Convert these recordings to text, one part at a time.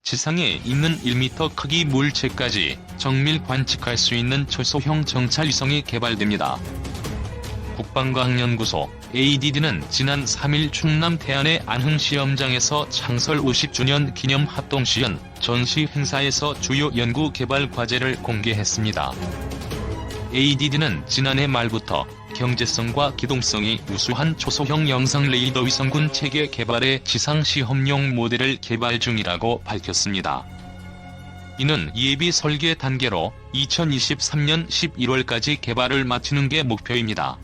지상에 있는 1m 크기 물체까지 정밀 관측할 수 있는 초소형 정찰위성이 개발됩니다. 국방과학연구소 ADD는 지난 3일 충남 태안의 안흥시험장에서 창설 50주년 기념 합동시연 전시 행사에서 주요 연구 개발 과제를 공개했습니다. ADD는 지난해 말부터 경제성과 기동성이 우수한 초소형 영상 레이더 위성군 체계 개발의 지상 시험용 모델을 개발 중이라고 밝혔습니다. 이는 예비 설계 단계로 2023년 11월까지 개발을 마치는 게 목표입니다.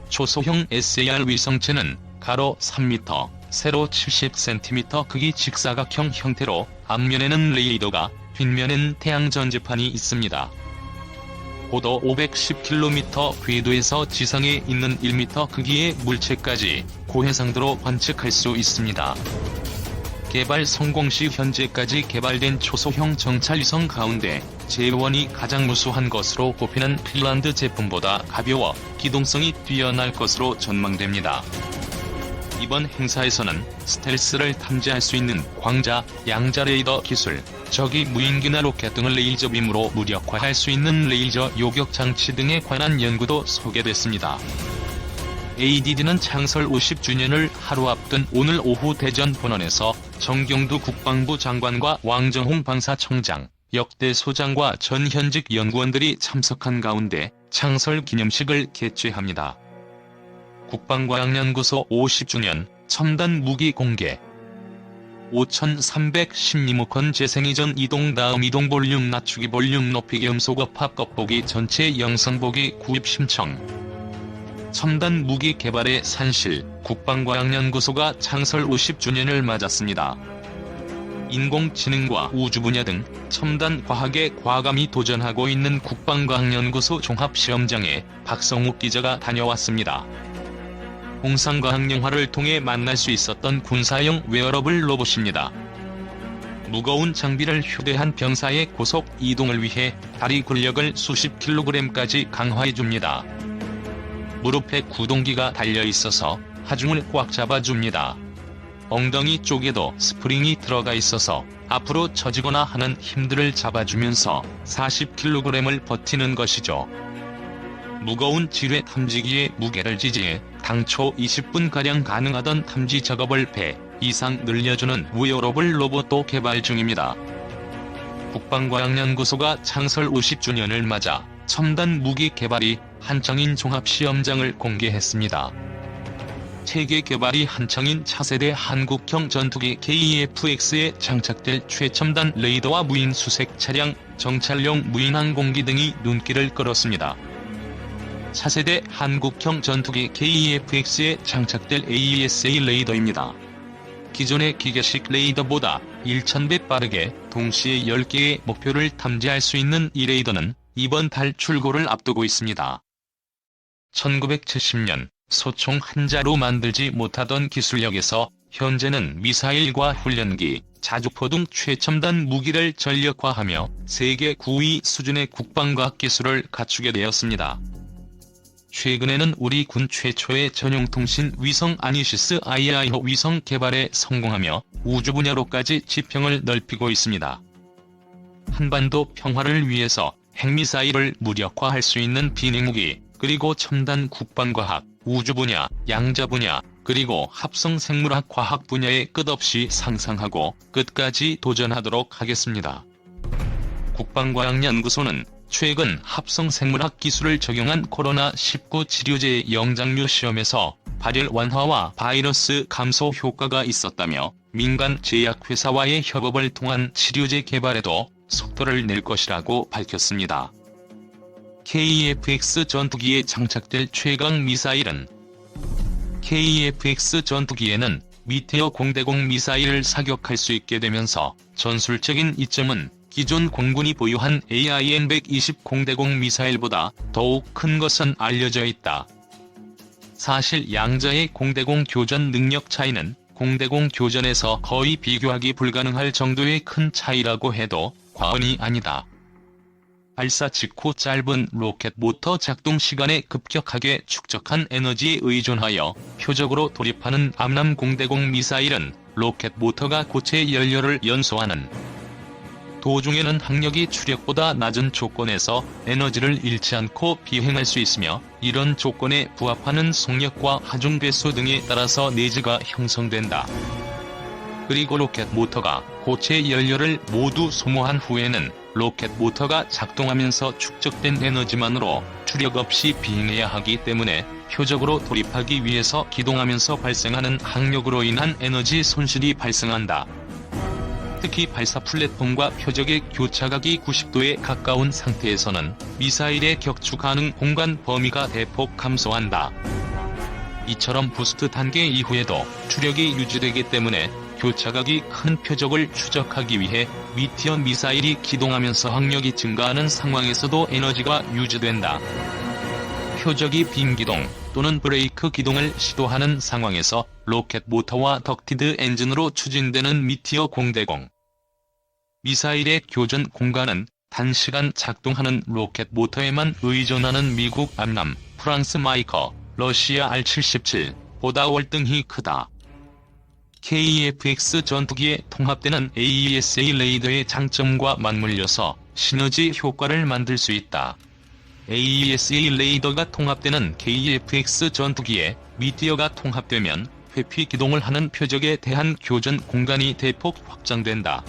초소형 SAR 위성체는 가로 3m, 세로 70cm 크기 직사각형 형태로 앞면에는 레이더가, 뒷면엔 태양 전지판이 있습니다. 고도 510km 궤도에서 지상에 있는 1m 크기의 물체까지 고해상도로 관측할 수 있습니다. 개발 성공 시 현재까지 개발된 초소형 정찰위성 가운데 제1이 가장 우수한 것으로 꼽히는 핀란드 제품보다 가벼워 기동성이 뛰어날 것으로 전망됩니다. 이번 행사에서는 스텔스를 탐지할 수 있는 광자, 양자 레이더 기술, 적이 무인기나 로켓 등을 레이저빔으로 무력화할 수 있는 레이저 요격 장치 등에 관한 연구도 소개됐습니다. ADD는 창설 50주년을 하루 앞둔 오늘 오후 대전 본원에서 정경두 국방부 장관과 왕정홍 방사청장, 역대 소장과 전 현직 연구원들이 참석한 가운데 창설 기념식을 개최합니다. 국방과학연구소 50주년 첨단 무기 공개. 5312건 재생이전 이동 다음 이동 볼륨 낮추기 볼륨 높이기 음소거 팝 겉보기 전체 영상보기 구입 신청. 첨단 무기 개발의 산실, 국방과학연구소가 창설 50주년을 맞았습니다. 인공지능과 우주 분야 등 첨단 과학에 과감히 도전하고 있는 국방과학연구소 종합시험장에 박성욱 기자가 다녀왔습니다. 홍상과학 영화를 통해 만날 수 있었던 군사용 웨어러블 로봇입니다. 무거운 장비를 휴대한 병사의 고속 이동을 위해 다리 근력을 수십 킬로그램까지 강화해줍니다. 무릎에 구동기가 달려있어서 하중을 꽉 잡아줍니다. 엉덩이 쪽에도 스프링이 들어가 있어서 앞으로 처지거나 하는 힘들을 잡아주면서 40kg을 버티는 것이죠. 무거운 지뢰 탐지기의 무게를 지지해 당초 20분가량 가능하던 탐지 작업을 배 이상 늘려주는 웨어러블 로봇도 개발 중입니다. 국방과학연구소가 창설 50주년을 맞아 첨단 무기 개발이 한창인 종합시험장을 공개했습니다. 체계 개발이 한창인 차세대 한국형 전투기 KF-X에 장착될 최첨단 레이더와 무인 수색 차량, 정찰용 무인 항공기 등이 눈길을 끌었습니다. 차세대 한국형 전투기 KF-X에 장착될 AESA 레이더입니다. 기존의 기계식 레이더보다 1000배 빠르게 동시에 10개의 목표를 탐지할 수 있는 이 레이더는 이번 달 출고를 앞두고 있습니다. 1970년 소총 한자로 만들지 못하던 기술력에서 현재는 미사일과 훈련기, 자주포 등 최첨단 무기를 전력화하며 세계 9위 수준의 국방과학 기술을 갖추게 되었습니다. 최근에는 우리 군 최초의 전용통신 위성 아니시스 II호 위성 개발에 성공하며 우주 분야로까지 지평을 넓히고 있습니다. 한반도 평화를 위해서 핵미사일을 무력화할 수 있는 비행무기, 그리고 첨단 국방과학, 우주 분야, 양자 분야, 그리고 합성생물학 과학 분야에 끝없이 상상하고 끝까지 도전하도록 하겠습니다. 국방과학연구소는 최근 합성생물학 기술을 적용한 코로나19 치료제의 영장류 시험에서 발열 완화와 바이러스 감소 효과가 있었다며 민간 제약회사와의 협업을 통한 치료제 개발에도 속도를 낼 것이라고 밝혔습니다. KF-X 전투기에 장착될 최강 미사일은 KF-X 전투기에는 미테어 공대공 미사일을 사격할 수 있게 되면서 전술적인 이점은 기존 공군이 보유한 AIM-120 공대공 미사일보다 더욱 큰 것은 알려져 있다. 사실 양자의 공대공 교전 능력 차이는 공대공 교전에서 거의 비교하기 불가능할 정도의 큰 차이라고 해도 과언이 아니다. 발사 직후 짧은 로켓 모터 작동 시간에 급격하게 축적한 에너지에 의존하여 표적으로 돌입하는 암람 공대공 미사일은 로켓 모터가 고체 연료를 연소하는 도중에는 항력이 추력보다 낮은 조건에서 에너지를 잃지 않고 비행할 수 있으며, 이런 조건에 부합하는 속력과 하중 배수 등에 따라서 내지가 형성된다. 그리고 로켓 모터가 고체 연료를 모두 소모한 후에는 로켓 모터가 작동하면서 축적된 에너지만으로 추력 없이 비행해야 하기 때문에 표적으로 돌입하기 위해서 기동하면서 발생하는 항력으로 인한 에너지 손실이 발생한다. 특히 발사 플랫폼과 표적의 교차각이 90도에 가까운 상태에서는 미사일의 격추 가능 공간 범위가 대폭 감소한다. 이처럼 부스트 단계 이후에도 추력이 유지되기 때문에 교차각이 큰 표적을 추적하기 위해 미티어 미사일이 기동하면서 항력이 증가하는 상황에서도 에너지가 유지된다. 표적이 빔기동 또는 브레이크 기동을 시도하는 상황에서 로켓 모터와 덕티드 엔진으로 추진되는 미티어 공대공 미사일의 교전 공간은 단시간 작동하는 로켓 모터에만 의존하는 미국 암람, 프랑스 마이커, 러시아 R-77보다 월등히 크다. KF-X 전투기에 통합되는 AESA 레이더의 장점과 맞물려서 시너지 효과를 만들 수 있다. AESA 레이더가 통합되는 KF-X 전투기에 미티어가 통합되면 회피 기동을 하는 표적에 대한 교전 공간이 대폭 확장된다.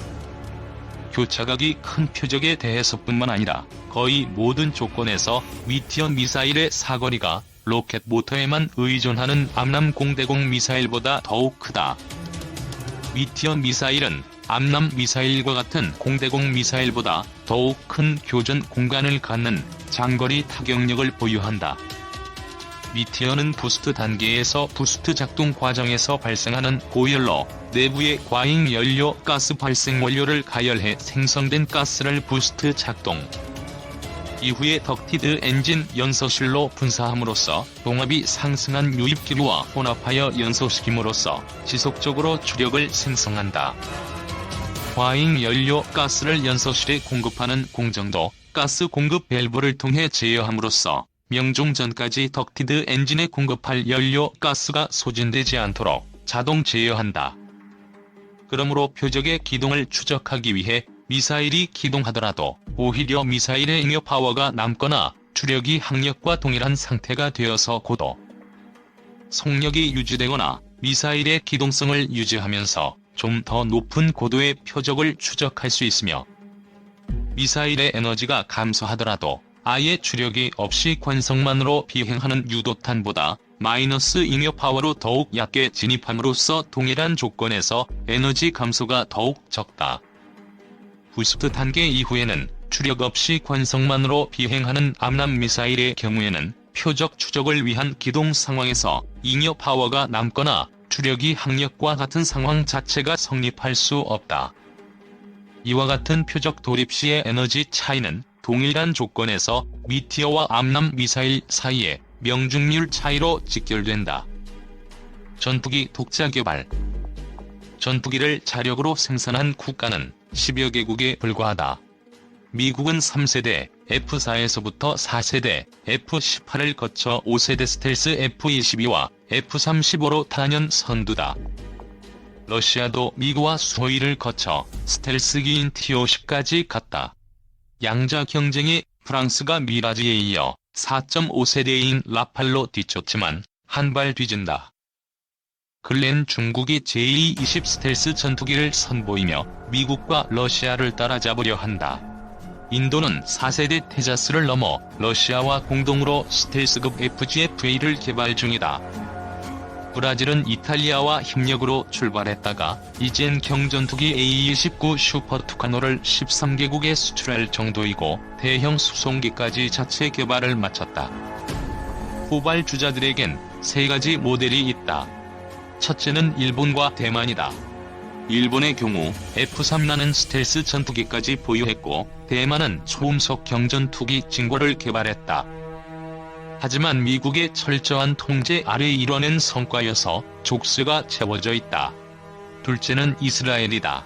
교차각이 큰 표적에 대해서뿐만 아니라 거의 모든 조건에서 미티어 미사일의 사거리가 로켓 모터에만 의존하는 암람 공대공 미사일보다 더욱 크다. 미티어 미사일은 암람 미사일과 같은 공대공 미사일보다 더욱 큰 교전 공간을 갖는 장거리 타격력을 보유한다. 미티어는 부스트 단계에서 부스트 작동 과정에서 발생하는 고열로 내부의 과잉 연료 가스 발생 원료를 가열해 생성된 가스를 부스트 작동 이후에 덕티드 엔진 연소실로 분사함으로써 동압이 상승한 유입기류와 혼합하여 연소시킴으로써 지속적으로 추력을 생성한다. 과잉 연료 가스를 연소실에 공급하는 공정도 가스 공급 밸브를 통해 제어함으로써 명중 전까지 덕티드 엔진에 공급할 연료 가스가 소진되지 않도록 자동 제어한다. 그러므로 표적의 기동을 추적하기 위해 미사일이 기동하더라도 오히려 미사일의 잉여 파워가 남거나 추력이 항력과 동일한 상태가 되어서 고도 속력이 유지되거나 미사일의 기동성을 유지하면서 좀 더 높은 고도의 표적을 추적할 수 있으며, 미사일의 에너지가 감소하더라도 아예 추력이 없이 관성만으로 비행하는 유도탄보다 마이너스 잉여 파워로 더욱 얕게 진입함으로써 동일한 조건에서 에너지 감소가 더욱 적다. 부스트 단계 이후에는 추력 없이 관성만으로 비행하는 암람 미사일의 경우에는 표적 추적을 위한 기동 상황에서 잉여 파워가 남거나 추력이 항력과 같은 상황 자체가 성립할 수 없다. 이와 같은 표적 돌입 시의 에너지 차이는 동일한 조건에서 미티어와 암람 미사일 사이의 명중률 차이로 직결된다. 전투기 독자 개발. 전투기를 자력으로 생산한 국가는 10여 개국에 불과하다. 미국은 3세대 F4에서부터 4세대 F18을 거쳐 5세대 스텔스 F22와 F35로 단연 선두다. 러시아도 미그와 수호이를 거쳐 스텔스기인 T-50까지 갔다. 양자 경쟁에 프랑스가 미라지에 이어 4.5세대인 라팔로 뒤쫓지만 한 발 뒤진다. 근래는 중국이 제2-20 스텔스 전투기를 선보이며 미국과 러시아를 따라잡으려 한다. 인도는 4세대 테자스를 넘어 러시아와 공동으로 스텔스급 FGF-A를 개발 중이다. 브라질은 이탈리아와 협력으로 출발했다가 이젠 경전투기 A-29 슈퍼 투카노를 13개국에 수출할 정도이고 대형 수송기까지 자체 개발을 마쳤다. 후발주자들에겐 세 가지 모델이 있다. 첫째는 일본과 대만이다. 일본의 경우 F3라는 스텔스 전투기까지 보유했고 대만은 초음속 경전투기 징고를 개발했다. 하지만 미국의 철저한 통제 아래 이뤄낸 성과여서 족쇄가 채워져 있다. 둘째는 이스라엘이다.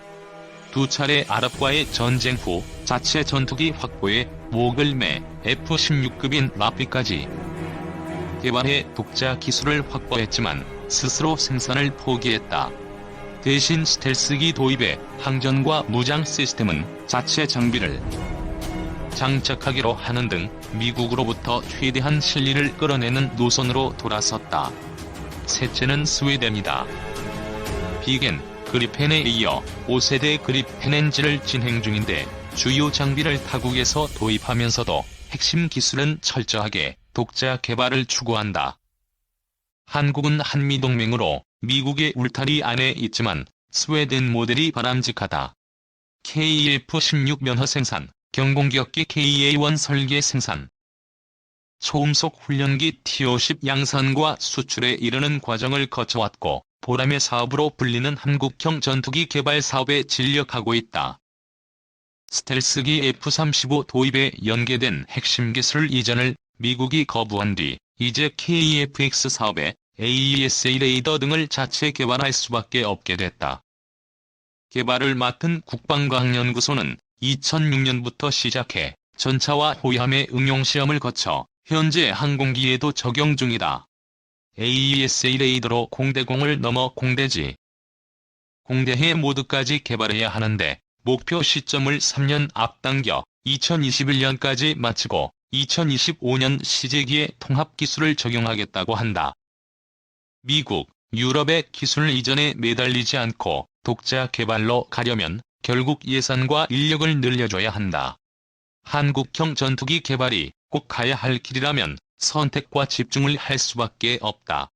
두 차례 아랍과의 전쟁 후 자체 전투기 확보에 목을 매 F-16급인 라피까지 개발해 독자 기술을 확보했지만 스스로 생산을 포기했다. 대신 스텔스기 도입에 항전과 무장 시스템은 자체 장비를 장착하기로 하는 등 미국으로부터 최대한 실리를 끌어내는 노선으로 돌아섰다. 셋째는 스웨덴이다. 비겐, 그리펜에 이어 5세대 그리펜 엔진을 진행 중인데 주요 장비를 타국에서 도입하면서도 핵심 기술은 철저하게 독자 개발을 추구한다. 한국은 한미동맹으로 미국의 울타리 안에 있지만 스웨덴 모델이 바람직하다. KF-16 면허 생산, 경공격기 KA-1 설계 생산, 초음속 훈련기 T-50 양산과 수출에 이르는 과정을 거쳐왔고 보람의 사업으로 불리는 한국형 전투기 개발 사업에 진력하고 있다. 스텔스기 F-35 도입에 연계된 핵심 기술 이전을 미국이 거부한 뒤 이제 KF-X 사업에 AESA 레이더 등을 자체 개발할 수밖에 없게 됐다. 개발을 맡은 국방과학연구소는 2006년부터 시작해 전차와 호위함의 응용시험을 거쳐 현재 항공기에도 적용 중이다. AESA 레이더로 공대공을 넘어 공대지, 공대해 모드까지 개발해야 하는데 목표 시점을 3년 앞당겨 2021년까지 마치고 2025년 시제기에 통합기술을 적용하겠다고 한다. 미국, 유럽의 기술 이전에 매달리지 않고 독자 개발로 가려면 결국 예산과 인력을 늘려줘야 한다. 한국형 전투기 개발이 꼭 가야 할 길이라면 선택과 집중을 할 수밖에 없다.